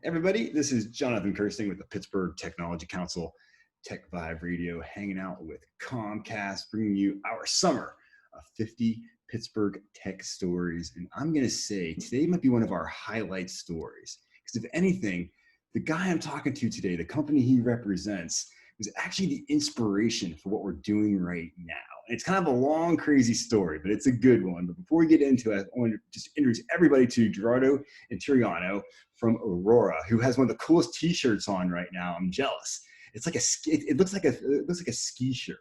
Everybody, this is Jonathan Kirsting with the Pittsburgh Technology Council, Tech Vibe Radio, hanging out with Comcast, bringing you our summer of 50 Pittsburgh Tech Stories. And I'm going to say today might be one of our highlight stories, because if anything, the guy I'm talking to today, the company he represents, was actually the inspiration for what we're doing right now. And it's kind of a long, crazy story, but it's a good one. But before we get into it, I want to just introduce everybody to Gerardo Interiano from Aurora, who has one of the coolest T-shirts on right now. I'm jealous. It's like it looks like a ski shirt.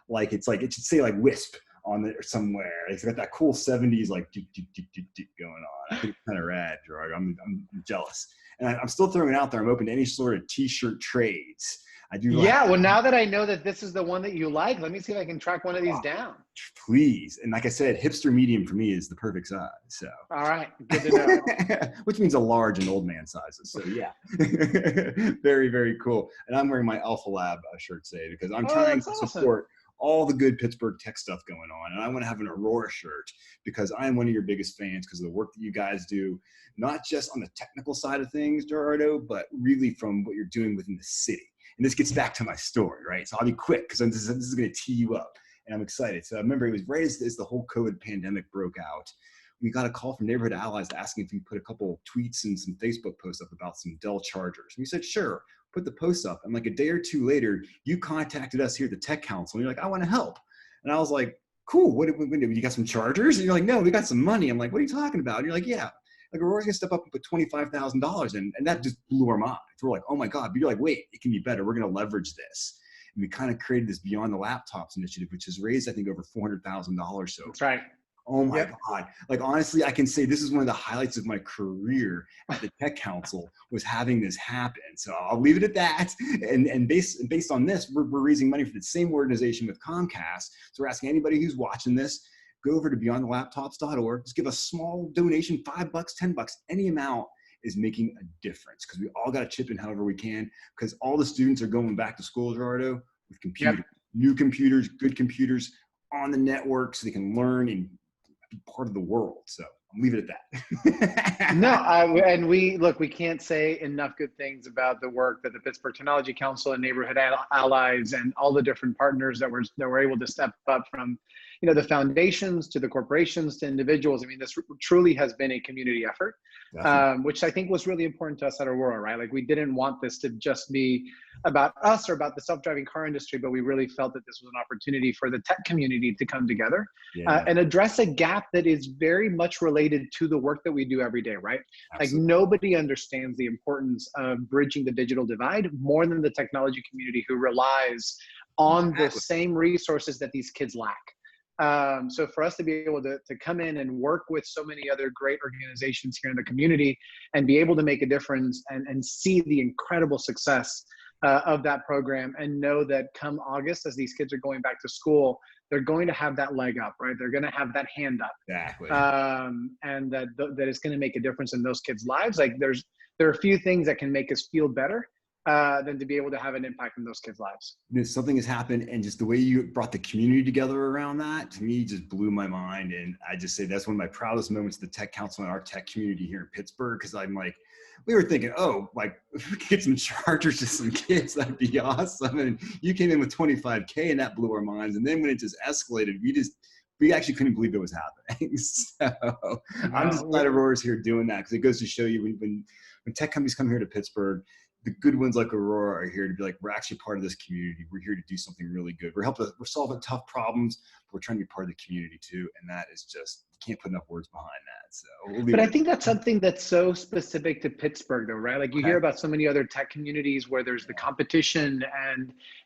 Like it should say like Wisp on it or somewhere. It's got that cool 70s like going on. I think it's kind of rad, Gerardo. I'm jealous, and I'm still throwing it out there. I'm open to any sort of T-shirt trades. I do. Yeah, well, now that I know that this is the one that you like, let me see if I can track one of these down. Please. And like I said, hipster medium for me is the perfect size. So. All right, good to know. Which means a large and old man sizes. So yeah, very, very cool. And I'm wearing my Alpha Lab shirt today because I'm trying to support all the good Pittsburgh tech stuff going on. And I want to have an Aurora shirt because I am one of your biggest fans because of the work that you guys do, not just on the technical side of things, Gerardo, but really from what you're doing within the city. And this gets back to my story, right? So I'll be quick because this is going to tee you up. And I'm excited. So I remember it was right as the whole COVID pandemic broke out. We got a call from Neighborhood Allies asking if we put a couple tweets and some Facebook posts up about some Dell chargers. And we said, sure, put the posts up. And like a day or two later, you contacted us here at the Tech Council. And you're like, I want to help. And I was like, cool. What you got some chargers? And you're like, no, we got some money. I'm like, what are you talking about? And you're like, yeah. Like, Aurora's gonna step up and put $25,000 in, and that just blew our minds. We're like, oh my God, but you're like, wait, it can be better. We're gonna leverage this. And we kind of created this Beyond the Laptops initiative, which has raised, I think, over $400,000. So that's right. Oh my God. Like, honestly, I can say this is one of the highlights of my career at the Tech Council was having this happen. So I'll leave it at that. And based on this, we're raising money for the same organization with Comcast. So we're asking anybody who's watching this, go over to beyondthelaptops.org. Just give a small donation, $5, $10, any amount is making a difference because we all got to chip in however we can because all the students are going back to school, Gerardo, with computers, new computers, good computers on the network so they can learn and be part of the world. So I'll leave it at that. No, and we can't say enough good things about the work that the Pittsburgh Technology Council and Neighborhood Allies and all the different partners that were able to step up from, the foundations to the corporations to individuals. I mean, this truly has been a community effort, which I think was really important to us at Aurora, right? Like we didn't want this to just be about us or about the self-driving car industry, but we really felt that this was an opportunity for the tech community to come together and address a gap that is very much related to the work that we do every day, right? Absolutely. Like nobody understands the importance of bridging the digital divide more than the technology community who relies on the same resources that these kids lack. So for us to be able to come in and work with so many other great organizations here in the community and be able to make a difference and see the incredible success of that program and know that come August, as these kids are going back to school, they're going to have that leg up, right? They're going to have that hand up. Exactly. And that it's going to make a difference in those kids' lives. Like there are a few things that can make us feel better than to be able to have an impact in those kids' lives. Something has happened, and just the way you brought the community together around that, to me, just blew my mind. And I just say that's one of my proudest moments of the Tech Council and our tech community here in Pittsburgh, because I'm like, we were thinking, oh, like, if we could get some chargers to some kids, that'd be awesome. And you came in with $25K, and that blew our minds. And then when it just escalated, we actually couldn't believe it was happening. So I'm just glad Aurora's here doing that, because it goes to show you when tech companies come here to Pittsburgh, the good ones like Aurora are here to be like, we're actually part of this community. We're here to do something really good. We're solving tough problems, but we're trying to be part of the community too. And that is just, you can't put enough words behind that. So but I think that's something that's so specific to Pittsburgh though, right? Like you hear about so many other tech communities where there's the competition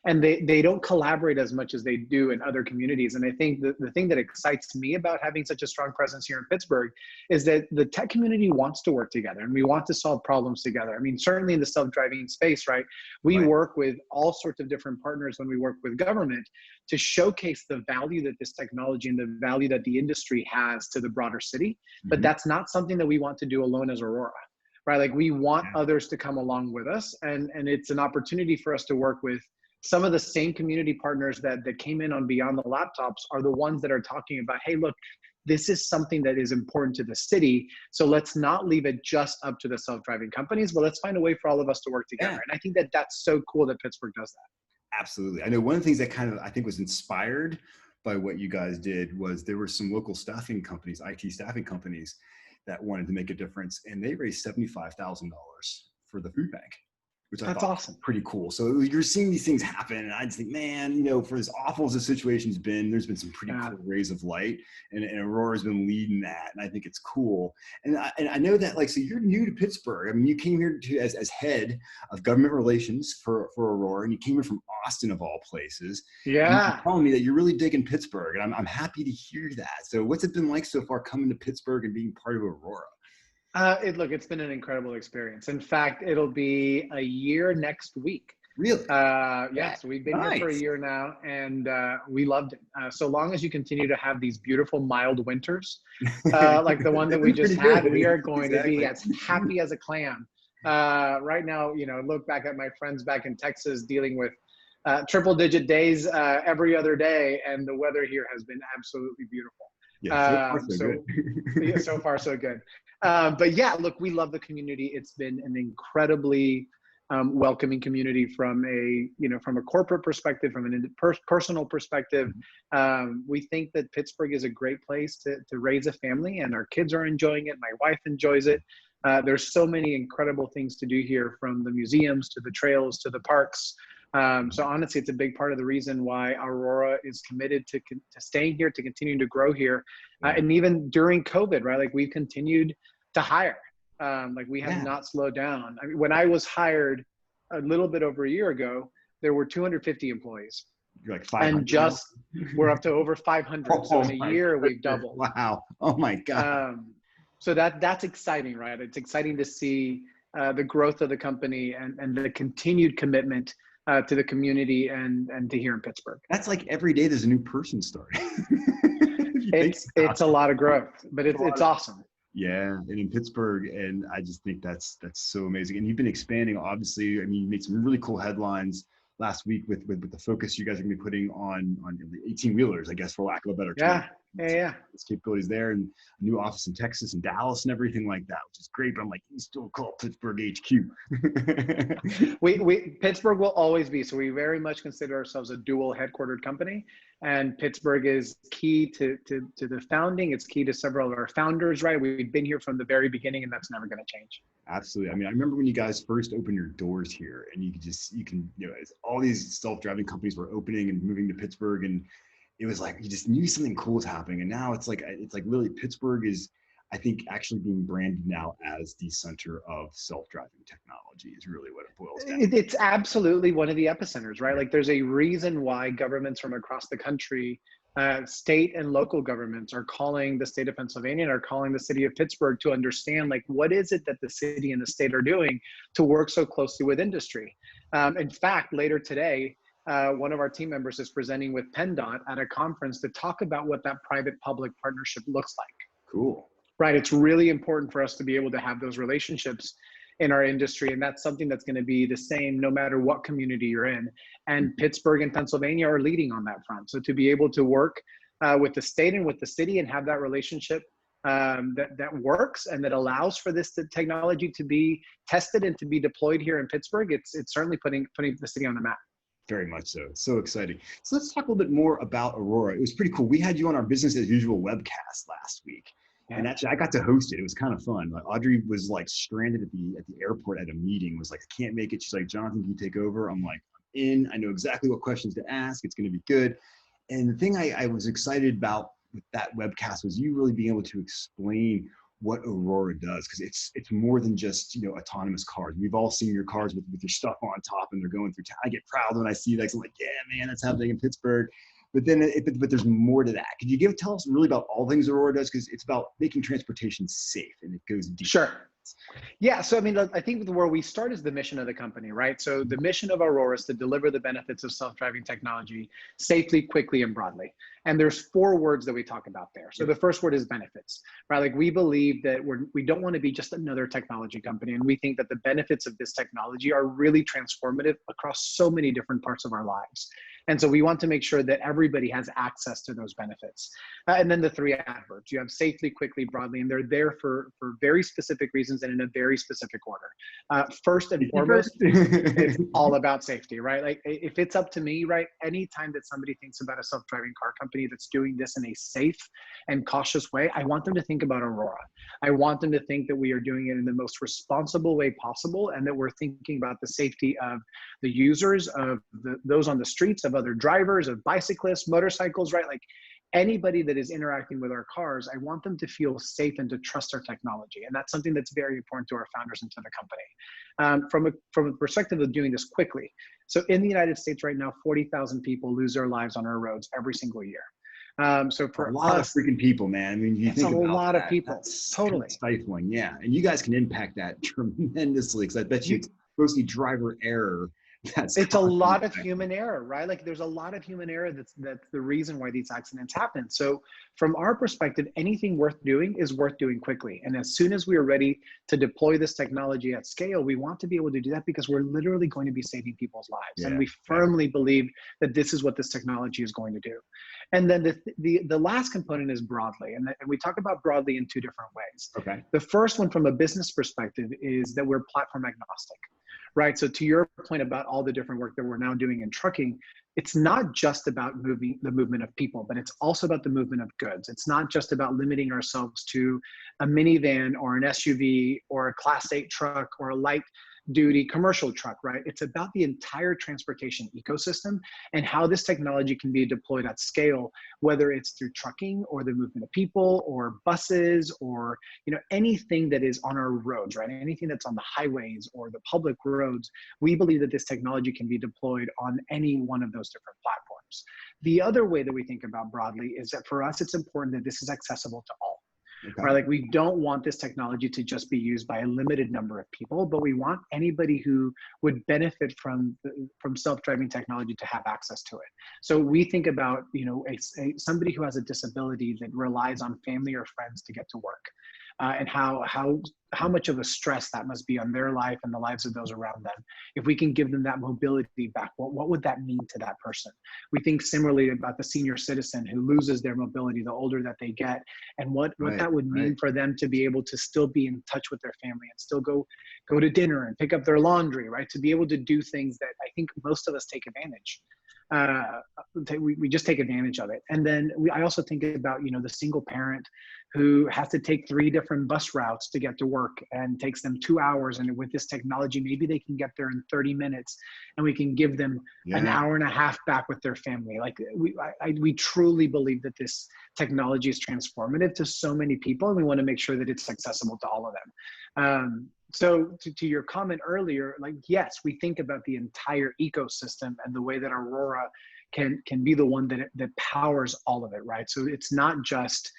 and they don't collaborate as much as they do in other communities. And I think the thing that excites me about having such a strong presence here in Pittsburgh is that the tech community wants to work together and we want to solve problems together. I mean, certainly in the self-driving space, right? We work with all sorts of different partners when we work with government to showcase the value that this technology and the value that the industry has to the broader city. But that's not something that we want to do alone as Aurora, right? Like we want others to come along with us. And it's an opportunity for us to work with some of the same community partners that came in on Beyond the Laptops are the ones that are talking about, hey, look, this is something that is important to the city. So let's not leave it just up to the self-driving companies, but let's find a way for all of us to work together. Yeah. And I think that that's so cool that Pittsburgh does that. Absolutely. I know one of the things that kind of, I think, was inspired by what you guys did was there were some local staffing companies, IT staffing companies, that wanted to make a difference, and they raised $75,000 for the food bank, which I That's thought awesome. was pretty cool. So you're seeing these things happen, and I just think, man, you know, for as awful as the situation's been, there's been some pretty cool rays of light, and Aurora's been leading that, and I think it's cool. And I know that, like, so you're new to Pittsburgh. I mean, you came here as head of government relations for Aurora, and you came here from Austin of all places. Yeah. You're telling me that you're really digging Pittsburgh, and I'm happy to hear that. So what's it been like so far coming to Pittsburgh and being part of Aurora? It's been an incredible experience. In fact, it'll be a year next week. Really? Yeah, so we've been here for a year now, and we loved it. So long as you continue to have these beautiful mild winters, like the one that we just had, we are going to be as happy as a clam. Right now, you know, look back at my friends back in Texas dealing with triple-digit days every other day, and the weather here has been absolutely beautiful. Yeah, so far so good. But yeah, look, we love the community. It's been an incredibly welcoming community from a corporate perspective, from an personal perspective. We think that Pittsburgh is a great place to raise a family, and our kids are enjoying it. My wife enjoys it. There's so many incredible things to do here, from the museums to the trails to the parks. So honestly, it's a big part of the reason why Aurora is committed to staying here, to continue to grow here. And even during COVID, right? Like, we've continued to hire. Like, we have not slowed down. I mean, when I was hired a little bit over a year ago, there were 250 employees. You're like 500. And just we're up to over 500. So in a year, we've doubled. Wow. Oh my God. So that's exciting, right? It's exciting to see the growth of the company and the continued commitment to the community and to here in Pittsburgh. That's like every day there's a new person starting. It's a lot of growth, but it's awesome. Yeah, and in Pittsburgh, and I just think that's so amazing. And you've been expanding, obviously. I mean, you made some really cool headlines last week with the focus you guys are going to be putting on the 18-wheelers, I guess, for lack of a better term. Yeah. There's capabilities there, and a new office in Texas and Dallas and everything like that, which is great. But I'm like, you still call Pittsburgh HQ. Pittsburgh will always be. So we very much consider ourselves a dual headquartered company, and Pittsburgh is key to the founding. It's key to several of our founders, right? We've been here from the very beginning, and that's never going to change. Absolutely. I mean, I remember when you guys first opened your doors here, and all these self-driving companies were opening and moving to Pittsburgh, and it was like you just knew something cool was happening. And now it's like really Pittsburgh is, I think, actually being branded now as the center of self-driving technology is really what it boils down to. It's absolutely one of the epicenters, right? Like, there's a reason why governments from across the country, state and local governments, are calling the state of Pennsylvania and are calling the city of Pittsburgh to understand, like, what is it that the city and the state are doing to work so closely with industry. In fact, later today, one of our team members is presenting with PennDOT at a conference to talk about what that private-public partnership looks like. Cool. Right. It's really important for us to be able to have those relationships in our industry. And that's something that's going to be the same no matter what community you're in. And Pittsburgh and Pennsylvania are leading on that front. So to be able to work with the state and with the city and have that relationship that works and that allows for this technology to be tested and to be deployed here in Pittsburgh, it's certainly putting the city on the map. Very much so. So exciting. So let's talk a little bit more about Aurora. It was pretty cool. We had you on our business as usual webcast last week. Yeah. And actually I got to host it. It was kind of fun. Like, Audrey was like stranded at the airport at a meeting, was like, I can't make it. She's like, Jonathan, can you take over? I'm like, I'm in. I know exactly what questions to ask. It's going to be good. And the thing I was excited about with that webcast was you really being able to explain what Aurora does, because it's more than just, autonomous cars. We've all seen your cars with your stuff on top and they're going through town. I get proud when I see that. I'm like, yeah, man, that's happening in Pittsburgh. But then, but there's more to that. Could you tell us really about all things Aurora does? Because it's about making transportation safe, and it goes deep. Sure. Yeah. So, I mean, I think where we start is the mission of the company, right? So the mission of Aurora is to deliver the benefits of self-driving technology safely, quickly, and broadly. And there's 4 words that we talk about there. So the first word is benefits, right? Like we believe that we don't want to be just another technology company. And we think that the benefits of this technology are really transformative across so many different parts of our lives. And so we want to make sure that everybody has access to those benefits. And then the 3 adverbs, you have safely, quickly, broadly, and they're there for very specific reasons and in a very specific order. First and foremost, it's all about safety, right? Like if it's up to me, right, anytime that somebody thinks about a self-driving car company that's doing this in a safe and cautious way, I want them to think about Aurora. I want them to think that we are doing it in the most responsible way possible, and that we're thinking about the safety of the users, of those on the streets, of other drivers, of bicyclists, motorcycles, right? Like anybody that is interacting with our cars, I want them to feel safe and to trust our technology. And that's something that's very important to our founders and to the company. From a perspective of doing this quickly. So in the United States right now, 40,000 people lose their lives on our roads every single year. So for a lot us, of freaking people, man. I mean, you think about a lot that, of people. that's Totally stifling. Yeah. And you guys can impact that tremendously, because I bet you it's mostly driver error. It's a lot of human error, right? Like there's a lot of human error that's the reason why these accidents happen. So from our perspective, anything worth doing is worth doing quickly. And as soon as we are ready to deploy this technology at scale, we want to be able to do that because we're literally going to be saving people's lives. Yeah, and we firmly believe that this is what this technology is going to do. And then the last component is broadly. And we talk about broadly in 2 different ways. Okay. The first one from a business perspective is that we're platform agnostic. Right. So to your point about all the different work that we're now doing in trucking, it's not just about the movement of people, but it's also about the movement of goods. It's not just about limiting ourselves to a minivan or an SUV or a Class 8 truck or a light duty commercial truck, right? It's about the entire transportation ecosystem and how this technology can be deployed at scale, whether it's through trucking or the movement of people or buses or, anything that is on our roads, right? Anything that's on the highways or the public roads. We believe that this technology can be deployed on any one of those different platforms. The other way that we think about broadly is that for us, it's important that this is accessible to all. Okay. Right? Like we don't want this technology to just be used by a limited number of people, but we want anybody who would benefit from self-driving technology to have access to it. So we think about, somebody who has a disability that relies on family or friends to get to work. And how much of a stress that must be on their life and the lives of those around them. If we can give them that mobility back, what would that mean to that person? We think similarly about the senior citizen who loses their mobility the older that they get, and what that would mean for them to be able to still be in touch with their family and still go to dinner and pick up their laundry, right? To be able to do things that I think most of us take advantage. We just take advantage of it. And then I also think about, the single parent who has to take 3 different bus routes to get to work and takes them 2 hours. And with this technology, maybe they can get there in 30 minutes and we can give them an hour and a half back with their family. Like we truly believe that this technology is transformative to so many people, and we want to make sure that it's accessible to all of them. So to your comment earlier, like, yes, we think about the entire ecosystem and the way that Aurora can be the one that powers all of it, right? So it's not just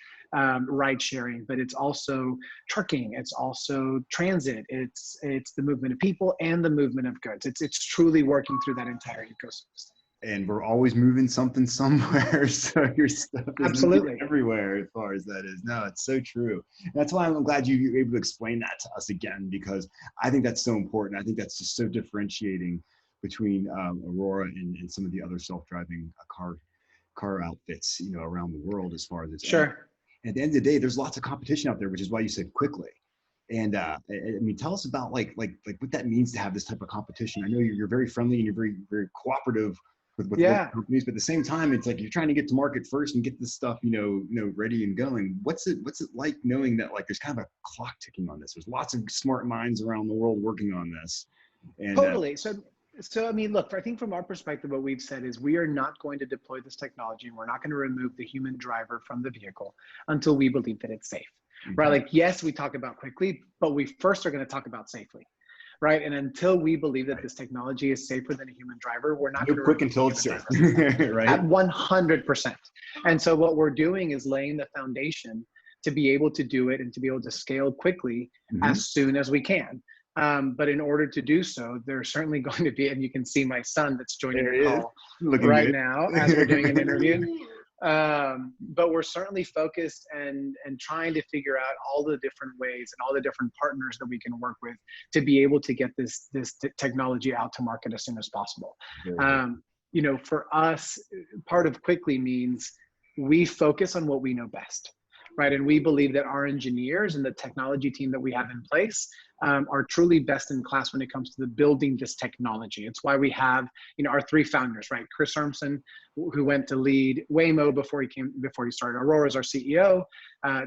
ride sharing, but it's also trucking, it's also transit, it's the movement of people and the movement of goods. It's truly working through that entire ecosystem. And we're always moving something somewhere, so your stuff is absolutely everywhere as far as that is. No, it's so true. That's why I'm glad you were able to explain that to us again, because I think that's so important. I think that's just so differentiating between Aurora and some of the other self-driving car outfits, around the world as far as it's. Sure. And at the end of the day, there's lots of competition out there, which is why you said quickly. And I mean, tell us about like what that means to have this type of competition. I know you're very friendly and you're very, very cooperative with companies, but at the same time, it's like you're trying to get to market first and get this stuff, ready and going. What's it like knowing that like there's kind of a clock ticking on this? There's lots of smart minds around the world working on this. And, totally. So I mean, look, I think from our perspective, what we've said is we are not going to deploy this technology and we're not going to remove the human driver from the vehicle until we believe that it's safe, right? Like, yes, we talk about quickly, but we first are going to talk about safely. Right. And until we believe that this technology is safer than a human driver, we're not going to quick until it's safe. Right. At 100%. And so what we're doing is laying the foundation to be able to do it and to be able to scale quickly as soon as we can. But in order to do so, there's certainly going to be, and you can see my son that's joining the call right now as we're doing an interview. But we're certainly focused and trying to figure out all the different ways and all the different partners that we can work with to be able to get this technology out to market as soon as possible. You know, for us, part of quickly means we focus on what we know best, right? And we believe that our engineers and the technology team that we have in place are truly best in class when it comes to the building this technology. It's why we have, you know, our three founders, right? Chris Urmson, who went to lead Waymo before he started Aurora as our CEO.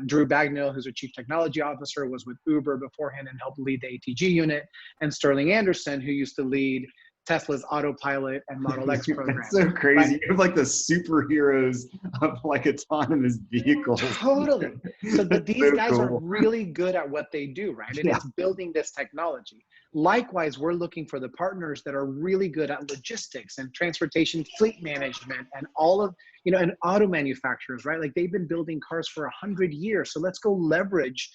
Drew Bagnell, who's our chief technology officer, was with Uber beforehand and helped lead the ATG unit. And Sterling Anderson, who used to lead Tesla's autopilot and Model X program. That's so crazy. Right? You have like the superheroes of like autonomous vehicles. Totally. So these guys are really good at what they do, right? And it's building this technology. Likewise, we're looking for the partners that are really good at logistics and transportation fleet management and all of, you know, and auto manufacturers, right? Like they've been building cars for 100 years. So let's go leverage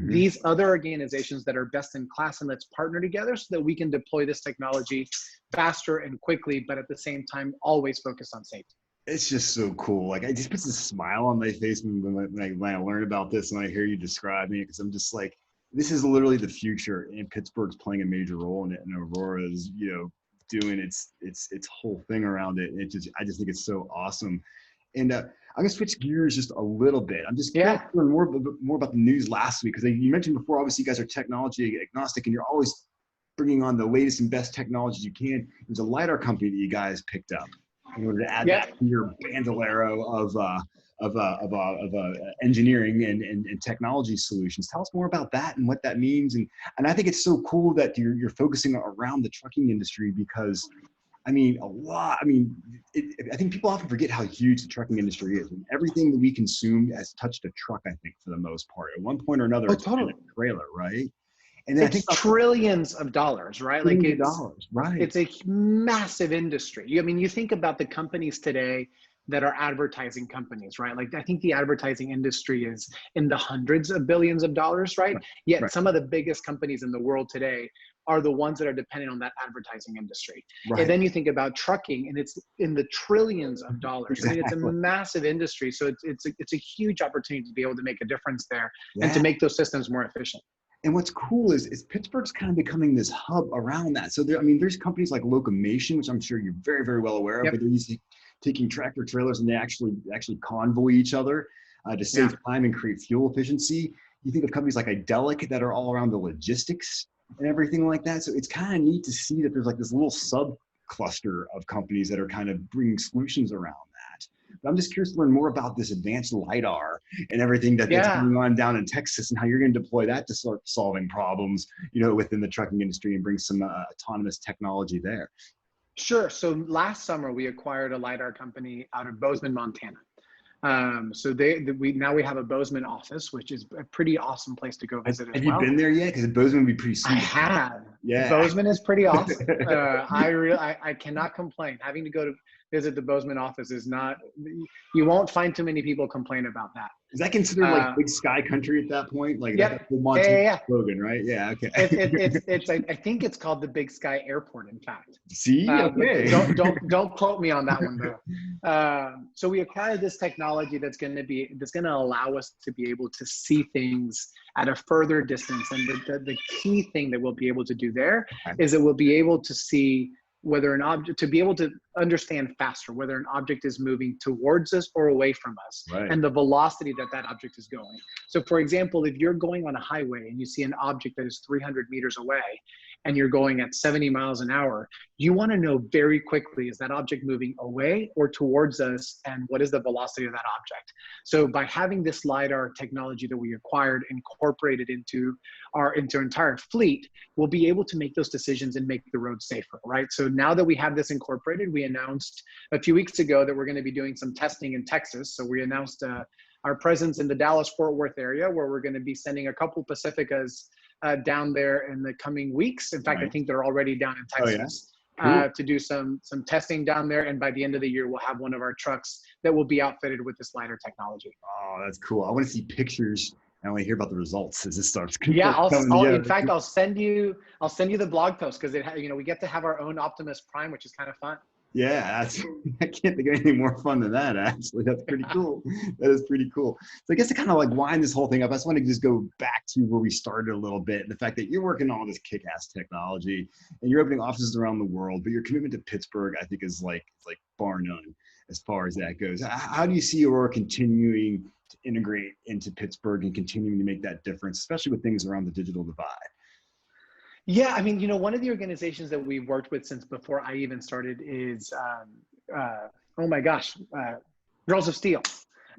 these other organizations that are best in class and let's partner together so that we can deploy this technology faster and quickly, but at the same time, always focus on safety. It's just so cool. Like it just puts a smile on my face when I learn about this and I hear you describing it, because I'm just like, this is literally the future, and Pittsburgh's playing a major role in it, and Aurora is, you know, doing its whole thing around it. I just think it's so awesome. And I'm gonna switch gears just a little bit. I'm just curious to learn more about the news last week, because you mentioned before, obviously you guys are technology agnostic, and you're always bringing on the latest and best technologies you can. There's a LiDAR company that you guys picked up in order to add that to your bandolero of engineering and technology solutions. Tell us more about that and what that means. And I think it's so cool that you're focusing around the trucking industry, because I mean, I think people often forget how huge the trucking industry is. And everything that we consume has touched a truck, I think, for the most part. At one point or another, it's been a trailer, right? And then it's trillions of dollars, right? Like it's a massive industry. I mean, you think about the companies today that are advertising companies, right? Like I think the advertising industry is in the hundreds of billions of dollars, right? Yet some of the biggest companies in the world today are the ones that are dependent on that advertising industry. And then you think about trucking, and it's in the trillions of dollars. I mean, it's a massive industry. So it's a huge opportunity to be able to make a difference there and to make those systems more efficient. And what's cool is Pittsburgh's kind of becoming this hub around that. So there's companies like Locomation, which I'm sure you're very, very well aware of, but they're using taking tractor trailers and they actually convoy each other to save time and create fuel efficiency. You think of companies like Idelic that are all around the logistics and everything like that. So it's kind of neat to see that there's like this little sub cluster of companies that are kind of bringing solutions around that. But I'm just curious to learn more about this advanced LiDAR and everything that's going on down in Texas, and how you're going to deploy that to start solving problems, you know, within the trucking industry and bring some autonomous technology there. Sure. So last summer we acquired a LiDAR company out of Bozeman, Montana. So now we have a Bozeman office, which is a pretty awesome place to go visit as well. Have you been there yet? Because Bozeman would be pretty sweet. I have. Yeah. Bozeman is pretty awesome. I cannot complain. Having to go to visit the Bozeman office is not, you won't find too many people complain about that. Is that considered like big sky country at that point? Like that's the Montana slogan, right? Yeah, okay. I think it's called the Big Sky Airport, in fact. See, okay. Don't quote me on that one though. So we acquired this technology that's going to allow us to be able to see things at a further distance. And the key thing that we'll be able to do there is that we'll be able to see whether an object, to be able to understand faster whether an object is moving towards us or away from us, and the velocity that object is going. So for example, if you're going on a highway and you see an object that is 300 meters away and you're going at 70 miles an hour, you want to know very quickly, is that object moving away or towards us, and what is the velocity of that object? So by having this LiDAR technology that we acquired incorporated into our entire fleet, we'll be able to make those decisions and make the road safer, right? So now that we have this incorporated, we announced a few weeks ago that we're going to be doing some testing in Texas. So we announced our presence in the Dallas-Fort Worth area, where we're going to be sending a couple Pacificas down there in the coming weeks. In fact, I think they're already down in Texas to do some testing down there. And by the end of the year, we'll have one of our trucks that will be outfitted with this LiDAR technology. Oh, that's cool. I want to see pictures. I want to hear about the results as it starts. Yeah, in fact, I'll send you the blog post, because we get to have our own Optimus Prime, which is kind of fun. Yeah, that's, I can't think of anything more fun than that, actually. That's pretty cool. That is pretty cool. So I guess to kind of like wind this whole thing up, I just want to just go back to where we started a little bit. The fact that you're working on all this kick-ass technology and you're opening offices around the world, but your commitment to Pittsburgh, I think, is like, it's like bar none as far as that goes. How do you see Aurora continuing to integrate into Pittsburgh and continuing to make that difference, especially with things around the digital divide? Yeah, I mean, one of the organizations that we've worked with since before I even started is, oh my gosh, Girls of Steel.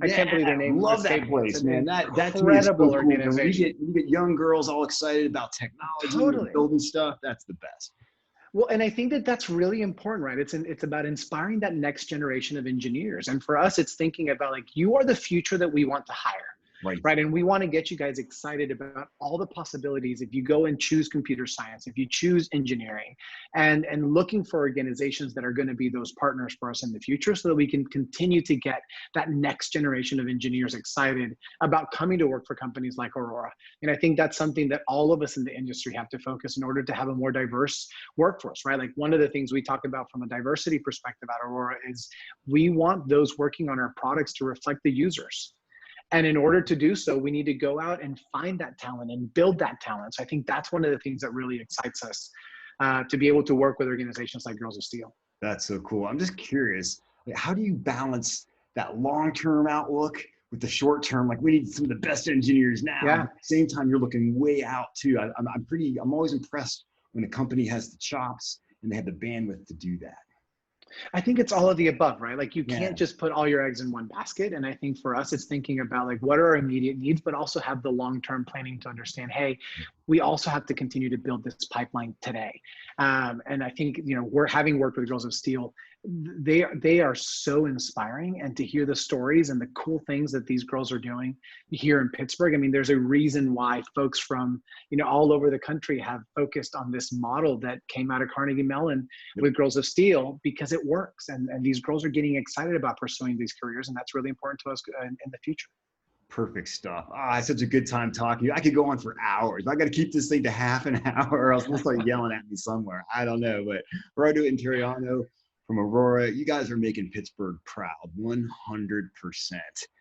I Yeah, can't believe their name love that escaped me. It's place, an man. That to me is incredible so cool. You know, organization. when you get young girls all excited about technology and Totally. building stuff, that's the best. Well, and I think that that's really important, right? It's about inspiring that next generation of engineers. And for us, it's thinking about like, you are the future that we want to hire. Right. Right. And we want to get you guys excited about all the possibilities if you go and choose computer science, if you choose engineering, and looking for organizations that are going to be those partners for us in the future so that we can continue to get that next generation of engineers excited about coming to work for companies like Aurora. And I think that's something that all of us in the industry have to focus in order to have a more diverse workforce, right? Like one of the things we talk about from a diversity perspective at Aurora is we want those working on our products to reflect the users. And in order to do so, we need to go out and find that talent and build that talent. So I think that's one of the things that really excites us to be able to work with organizations like Girls of Steel. That's so cool. I'm just curious, like, how do you balance that long-term outlook with the short-term? Like, we need some of the best engineers now. Yeah. But at the same time, you're looking way out too. I'm always impressed when a company has the chops and they have the bandwidth to do that. I think it's all of the above, right? Like you Yeah. can't just put all your eggs in one basket. And I think for us, it's thinking about like what are our immediate needs, but also have the long-term planning to understand, hey, we also have to continue to build this pipeline today. And I think, we're having worked with Girls of Steel, they are so inspiring, and to hear the stories and the cool things that these girls are doing here in Pittsburgh. I mean, there's a reason why folks from, all over the country have focused on this model that came out of Carnegie Mellon with Girls of Steel, because it works. And these girls are getting excited about pursuing these careers. And that's really important to us in the future. Perfect stuff. It's such a good time talking to you. I could go on for hours. I got to keep this thing to half an hour or else they'll start yelling at me somewhere. I don't know. But Gerardo Interiano from Aurora, you guys are making Pittsburgh proud, 100%.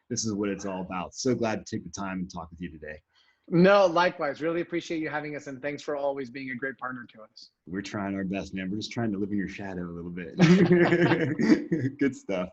This is what it's all about. So glad to take the time and talk with you today. No, likewise. Really appreciate you having us. And thanks for always being a great partner to us. We're trying our best, man. We're just trying to live in your shadow a little bit. Good stuff.